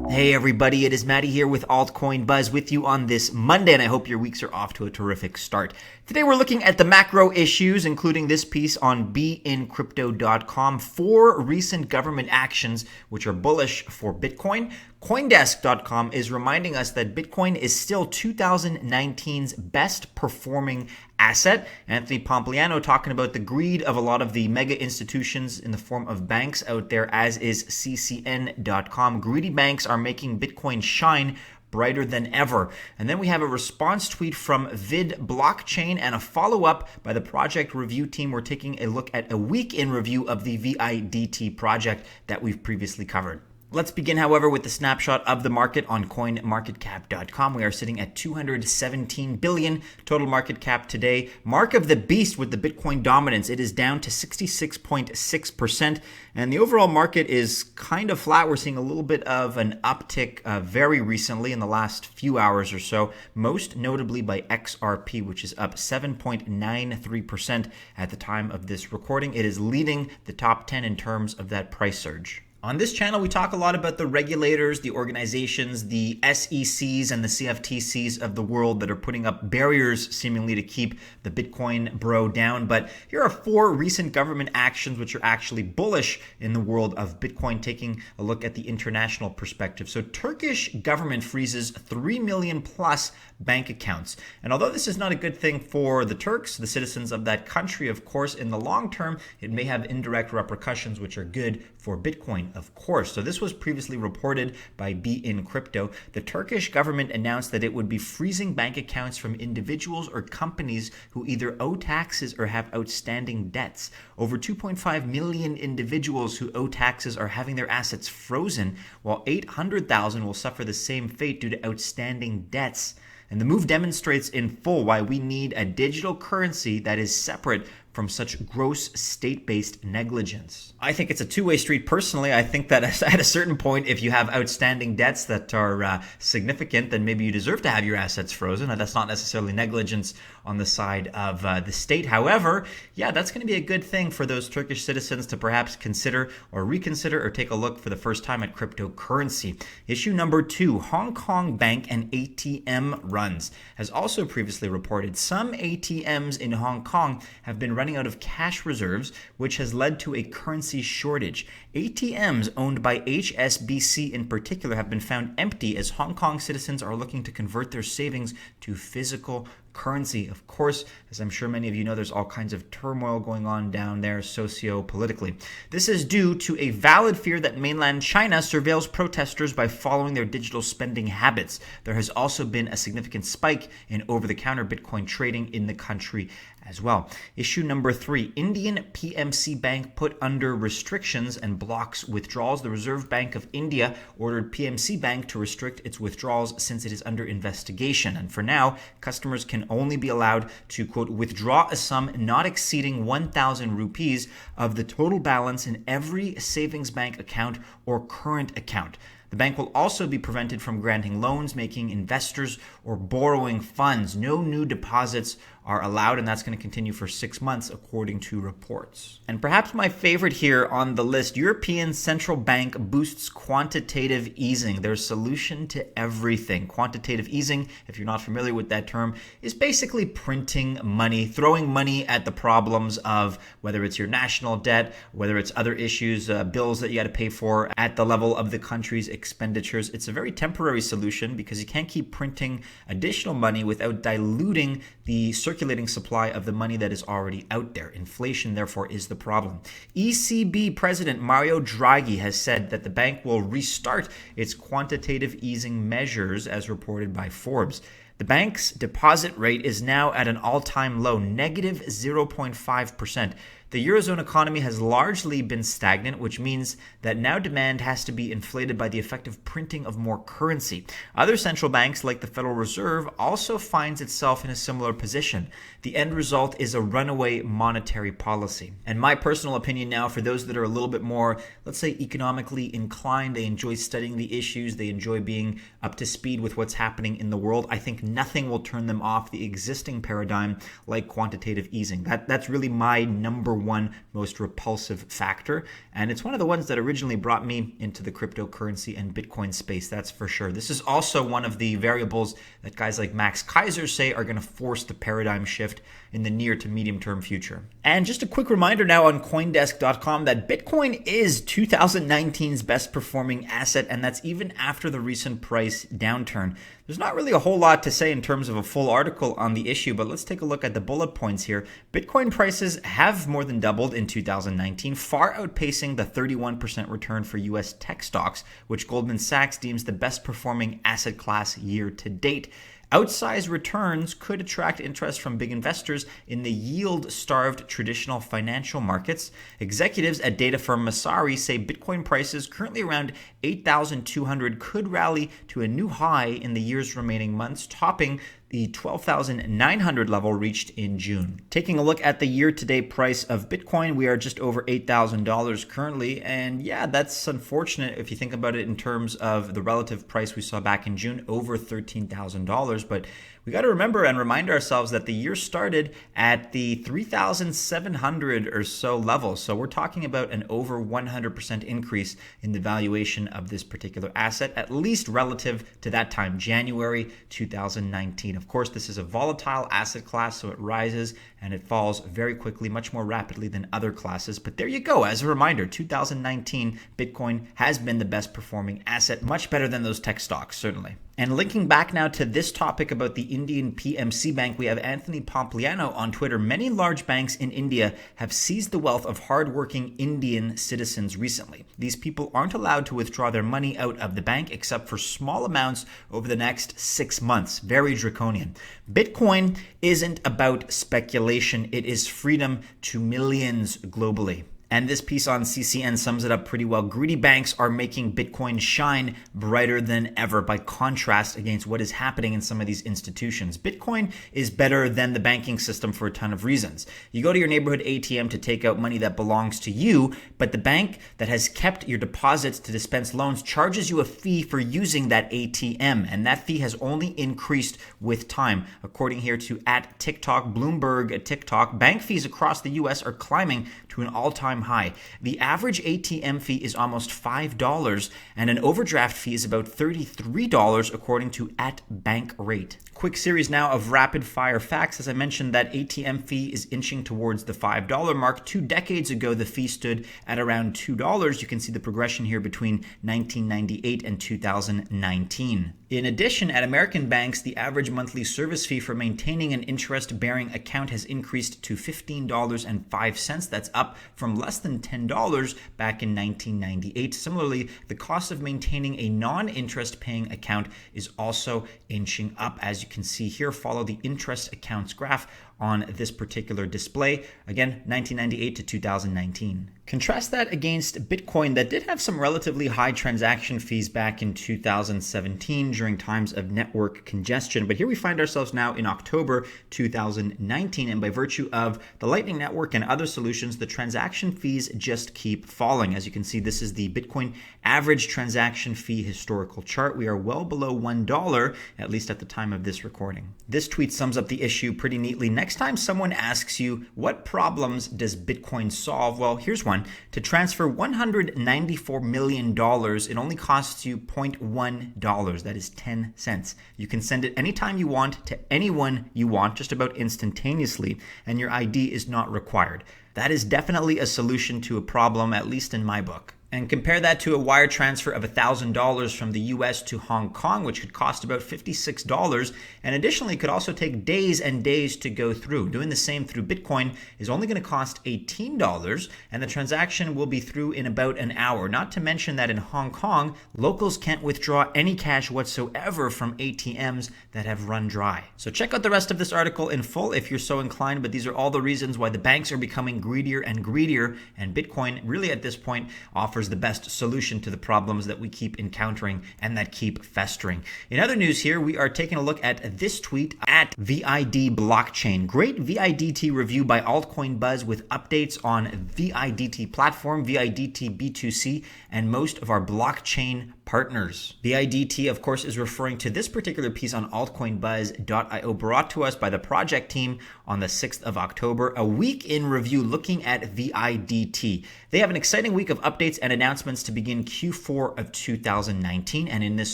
Hey everybody, it is Maddie here with Altcoin Buzz with you on this Monday, and I hope your weeks are off to a terrific start. Today we're looking at the macro issues, including this piece on beincrypto.com, 4 recent government actions which are bullish for Bitcoin. Coindesk.com is reminding us that Bitcoin is still 2019's best performing asset. Anthony Pompliano talking about the greed of a lot of the mega institutions in the form of banks out there, as is ccn.com. Greedy banks are making Bitcoin shine brighter than ever. And then we have a response tweet from VIDT Blockchain and a follow-up by the project review team. We're taking a look at a week in review of the VIDT project that we've previously covered. Let's begin, however, with the snapshot of the market on coinmarketcap.com. We are sitting at 217 billion total market cap today. Mark of the beast with the Bitcoin dominance. It is down to 66.6%, and the overall market is kind of flat. We're seeing a little bit of an uptick very recently in the last few hours or so, most notably by XRP, which is up 7.93% at the time of this recording. It is leading the top 10 in terms of that price surge. On this channel, we talk a lot about the regulators, the organizations, the SECs and the CFTCs of the world that are putting up barriers seemingly to keep the Bitcoin bro down. But here are 4 recent government actions which are actually bullish in the world of Bitcoin, taking a look at the international perspective. So Turkish government freezes 3 million plus bank accounts. And although this is not a good thing for the Turks, the citizens of that country, of course, in the long term, it may have indirect repercussions which are good for Bitcoin, of course. So this was previously reported by Be In Crypto. The Turkish government announced that it would be freezing bank accounts from individuals or companies who either owe taxes or have outstanding debts. Over 2.5 million individuals who owe taxes are having their assets frozen, while 800,000 will suffer the same fate due to outstanding debts. And the move demonstrates in full why we need a digital currency that is separate from such gross state-based negligence. I think it's a two-way street personally. I think that at a certain point, if you have outstanding debts that are significant, then maybe you deserve to have your assets frozen. That's not necessarily negligence on the side of the state. However, yeah, that's going to be a good thing for those Turkish citizens to perhaps consider or reconsider or take a look for the first time at cryptocurrency. Issue number 2, Hong Kong bank and ATM runs. Has also previously reported some ATMs in Hong Kong have been running out of cash reserves, which has led to a currency shortage. ATMs owned by HSBC in particular have been found empty as Hong Kong citizens are looking to convert their savings to physical currency. Of course, as I'm sure many of you know, there's all kinds of turmoil going on down there socio-politically. This is due to a valid fear that mainland China surveils protesters by following their digital spending habits. There has also been a significant spike in over-the-counter Bitcoin trading in the country as well. Issue number 3, Indian PMC Bank put under restrictions and blocks withdrawals. The Reserve Bank of India ordered PMC Bank to restrict its withdrawals since it is under investigation. And for now, customers can only be allowed to, quote, withdraw a sum not exceeding 1,000 rupees of the total balance in every savings bank account or current account. The bank will also be prevented from granting loans, making investors, or borrowing funds. No new deposits are allowed, and that's going to continue for 6 months, according to reports. And perhaps my favorite here on the list, European Central Bank boosts quantitative easing, their solution to everything. Quantitative easing, if you're not familiar with that term, is basically printing money, throwing money at the problems of whether it's your national debt, whether it's other issues, bills that you got to pay for at the level of the country's expenditures. It's a very temporary solution because you can't keep printing additional money without diluting the circulating supply of the money that is already out there. Inflation, therefore, is the problem. ECB President Mario Draghi has said that the bank will restart its quantitative easing measures, as reported by Forbes. The bank's deposit rate is now at an all-time low, negative 0.5%. The Eurozone economy has largely been stagnant, which means that now demand has to be inflated by the effective printing of more currency. Other central banks, like the Federal Reserve, also finds itself in a similar position. The end result is a runaway monetary policy. And my personal opinion now, for those that are a little bit more, let's say, economically inclined, they enjoy studying the issues, they enjoy being up to speed with what's happening in the world, I think nothing will turn them off the existing paradigm like quantitative easing. That's really my number one most repulsive factor. And it's one of the ones that originally brought me into the cryptocurrency and Bitcoin space, that's for sure. This is also one of the variables that guys like Max Kaiser say are going to force the paradigm shift in the near to medium term future. And just a quick reminder now on Coindesk.com that Bitcoin is 2019's best performing asset, and that's even after the recent price downturn. There's not really a whole lot to say in terms of a full article on the issue, but let's take a look at the bullet points here. Bitcoin prices have more than doubled in 2019, far outpacing the 31% return for US tech stocks, which Goldman Sachs deems the best performing asset class year to date. Outsized returns could attract interest from big investors in the yield-starved traditional financial markets. Executives at data firm Masari say Bitcoin prices currently around 8,200 could rally to a new high in the year's remaining months, topping the 12,900 level reached in June. Taking a look at the year-to-date price of Bitcoin, we are just over $8,000 currently. And yeah, that's unfortunate if you think about it in terms of the relative price we saw back in June, over $13,000. But we got to remember and remind ourselves that the year started at the 3,700 or so level. So we're talking about an over 100% increase in the valuation of this particular asset, at least relative to that time, January 2019. Of course, this is a volatile asset class, so it rises and it falls very quickly, much more rapidly than other classes. But there you go. As a reminder, 2019 Bitcoin has been the best performing asset, much better than those tech stocks, certainly. And linking back now to this topic about the Indian PMC Bank, we have Anthony Pompliano on Twitter. Many large banks in India have seized the wealth of hardworking Indian citizens recently. These people aren't allowed to withdraw their money out of the bank except for small amounts over the next 6 months. Very draconian. Bitcoin isn't about speculation. It is freedom to millions globally. And this piece on CCN sums it up pretty well. Greedy banks are making Bitcoin shine brighter than ever by contrast against what is happening in some of these institutions. Bitcoin is better than the banking system for a ton of reasons. You go to your neighborhood ATM to take out money that belongs to you, but the bank that has kept your deposits to dispense loans charges you a fee for using that ATM, and that fee has only increased with time. According here to @TikTok, Bloomberg TikTok, bank fees across the US are climbing to an all-time high. The average ATM fee is almost $5, and an overdraft fee is about $33 according to @bankrate. Quick series now of rapid fire facts. As I mentioned, that ATM fee is inching towards the $5 mark. 2 decades ago, the fee stood at around $2. You can see the progression here between 1998 and 2019. In addition, at American banks, the average monthly service fee for maintaining an interest-bearing account has increased to $15.05. That's up from less than $10 back in 1998. Similarly, the cost of maintaining a non-interest paying account is also inching up. As you can see here, follow the interest accounts graph on this particular display. Again, 1998 to 2019. Contrast that against Bitcoin that did have some relatively high transaction fees back in 2017 during times of network congestion. But here we find ourselves now in October 2019, and by virtue of the Lightning Network and other solutions, the transaction fees just keep falling. As you can see, this is the Bitcoin average transaction fee historical chart. We are well below $1, at least at the time of this recording. This tweet sums up the issue pretty neatly. Next time someone asks you, what problems does Bitcoin solve? Well, here's one. To transfer $194 million, it only costs you $0.1. That is 10 cents. You can send it anytime you want to anyone you want, just about instantaneously, and your ID is not required. That is definitely a solution to a problem, at least in my book. And compare that to a wire transfer of $1,000 from the US to Hong Kong, which could cost about $56, and additionally could also take days and days to go through. Doing the same through Bitcoin is only going to cost $18, and the transaction will be through in about an hour. Not to mention that in Hong Kong, locals can't withdraw any cash whatsoever from ATMs that have run dry. So check out the rest of this article in full if you're so inclined, but these are all the reasons why the banks are becoming greedier and greedier, and Bitcoin really at this point offers offers the best solution to the problems that we keep encountering and that keep festering. In other news here, we are taking a look at this tweet at VID Blockchain. Great VIDT review by Altcoin Buzz with updates on VIDT platform, VIDT B2C, and most of our blockchain partners. VIDT, of course, is referring to this particular piece on altcoinbuzz.io brought to us by the project team on the 6th of October, a week in review looking at VIDT. They have an exciting week of updates and announcements to begin Q4 of 2019, and in this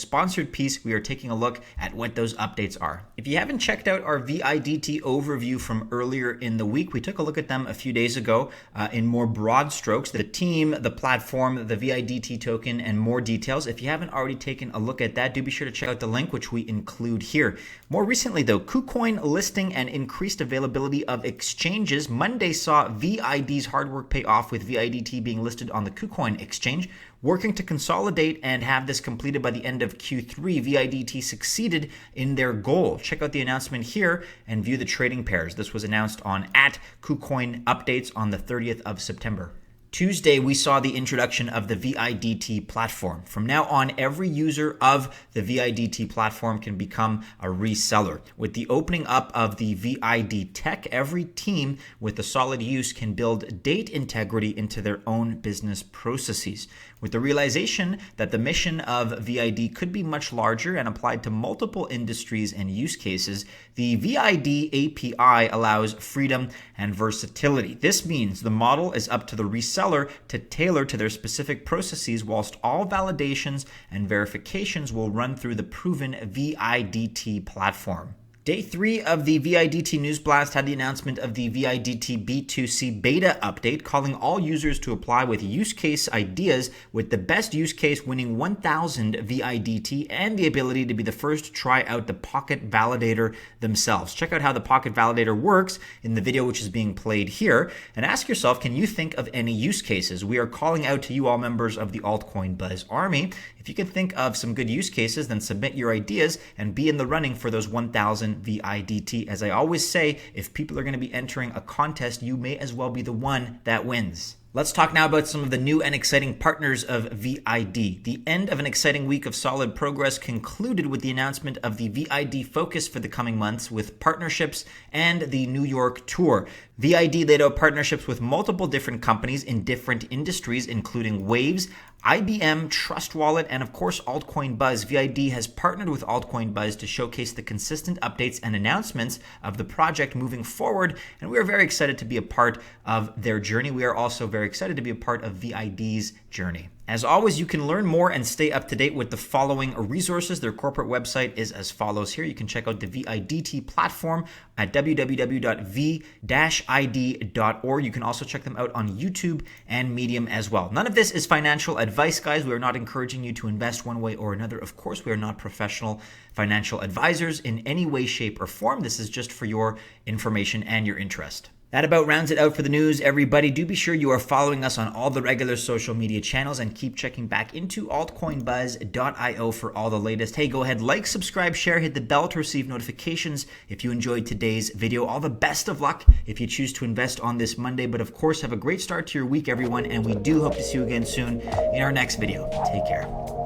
sponsored piece, we are taking a look at what those updates are. If you haven't checked out our VIDT overview from earlier in the week, we took a look at them a few days ago in more broad strokes, the team, the platform, the VIDT token, and more details. If you haven't already taken a look at that, do be sure to check out the link, which we include here. More recently, though, KuCoin listing and increased availability of exchanges. Monday saw VID's hard work pay off with VIDT being listed on the KuCoin exchange. Working to consolidate and have this completed by the end of Q3, VIDT succeeded in their goal. Check out the announcement here and view the trading pairs. This was announced on @KuCoin Updates on the 30th of September. Tuesday, we saw the introduction of the VIDT platform. From now on, every user of the VIDT platform can become a reseller. With the opening up of the VID tech, every team with a solid use can build date integrity into their own business processes. With the realization that the mission of VID could be much larger and applied to multiple industries and use cases, the VID API allows freedom and versatility. This means the model is up to the reseller to tailor to their specific processes, whilst all validations and verifications will run through the proven VIDT platform. Day 3 of the VIDT News Blast had the announcement of the VIDT B2C beta update, calling all users to apply with use case ideas, with the best use case winning 1,000 VIDT and the ability to be the first to try out the Pocket Validator themselves. Check out how the Pocket Validator works in the video which is being played here, and ask yourself, can you think of any use cases? We are calling out to you all members of the Altcoin Buzz Army. If you can think of some good use cases, then submit your ideas and be in the running for those 1,000 VIDT. As I always say, if people are going to be entering a contest, you may as well be the one that wins. Let's talk now about some of the new and exciting partners of VID. The end of an exciting week of solid progress concluded with the announcement of the VID focus for the coming months with partnerships and the New York tour. VID laid out partnerships with multiple different companies in different industries, including Waves, IBM, Trust Wallet, and of course Altcoin Buzz. VID has partnered with Altcoin Buzz to showcase the consistent updates and announcements of the project moving forward, and we are very excited to be a part of their journey. We are also very excited to be a part of VID's journey. As always, you can learn more and stay up to date with the following resources. Their corporate website is as follows here. You can check out the VIDT platform at www.v-id.org. You can also check them out on YouTube and Medium as well. None of this is financial advice, guys. We are not encouraging you to invest one way or another. Of course, we are not professional financial advisors in any way, shape, or form. This is just for your information and your interest. That about rounds it out for the news, everybody. Do be sure you are following us on all the regular social media channels and keep checking back into altcoinbuzz.io for all the latest. Hey, go ahead, like, subscribe, share, hit the bell to receive notifications if you enjoyed today's video. All the best of luck if you choose to invest on this Monday. But of course, have a great start to your week, everyone, and we do hope to see you again soon in our next video. Take care.